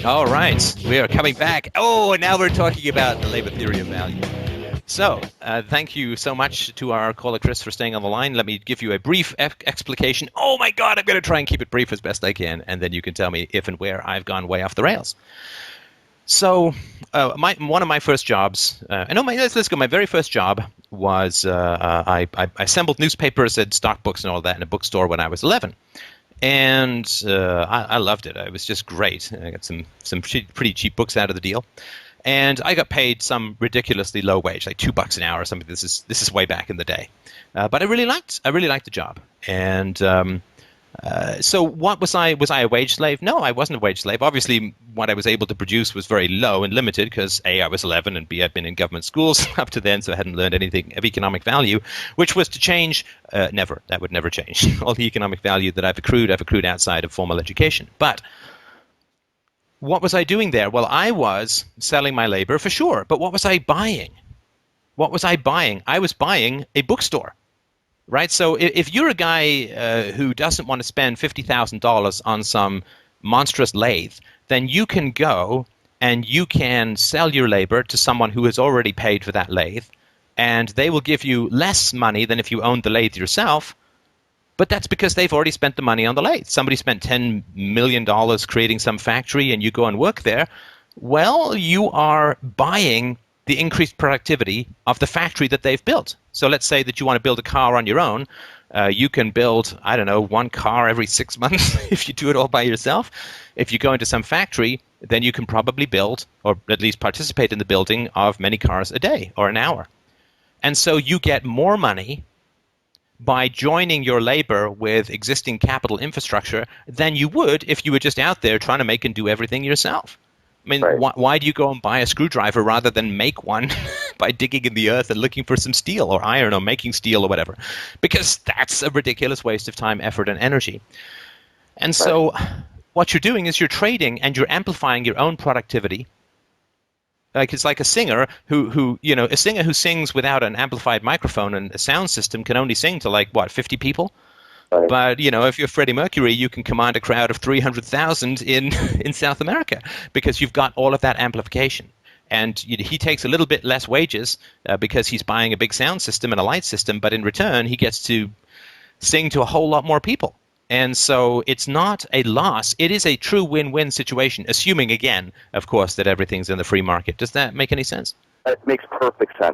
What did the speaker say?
All right, we are coming back. Oh, and now we're talking about the labor theory of value. So, thank you so much to our caller Chris for staying on the line. Let me give you a brief explication. Oh my God, I'm going to try and keep it brief as best I can, and then you can tell me if and where I've gone way off the rails. So, one of my first jobs, let's go. My very first job was I assembled newspapers and stock books and all that in a bookstore when I was 11. And I loved it. It was just great. I got some pretty cheap books out of the deal, and I got paid some ridiculously low wage, like $2 an hour or something. This is way back in the day, but I really liked the job. And so, what was I? Was I a wage slave? No, I wasn't a wage slave. Obviously, what I was able to produce was very low and limited because A, I was 11, and B, I'd been in government schools up to then, so I hadn't learned anything of economic value, which was to change. Never. That would never change. All the economic value that I've accrued outside of formal education. But what was I doing there? Well, I was selling my labor for sure, but what was I buying? I was buying a bookstore. Right, so if you're a guy who doesn't want to spend $50,000 on some monstrous lathe, then you can go and you can sell your labor to someone who has already paid for that lathe, and they will give you less money than if you owned the lathe yourself, but that's because they've already spent the money on the lathe. Somebody spent $10 million creating some factory, and you go and work there. Well, you are buying the increased productivity of the factory that they've built. So let's say that you want to build a car on your own. You can build, I don't know, one car every 6 months if you do it all by yourself. If you go into some factory, then you can probably build, or at least participate in the building of many cars a day or an hour. And so you get more money by joining your labor with existing capital infrastructure than you would if you were just out there trying to make and do everything yourself. I mean, Right. why do you go and buy a screwdriver rather than make one by digging in the earth and looking for some steel or iron or making steel or whatever? Because that's a ridiculous waste of time, effort, and energy. And so what you're doing is you're trading and you're amplifying your own productivity. Like it's like a singer a singer who sings without an amplified microphone and a sound system can only sing to 50 people. Right. But, if you're Freddie Mercury, you can command a crowd of 300,000 in South America because you've got all of that amplification. And he takes a little bit less wages because he's buying a big sound system and a light system, but in return, he gets to sing to a whole lot more people. And so it's not a loss. It is a true win-win situation, assuming, again, of course, that everything's in the free market. Does that make any sense? It makes perfect sense.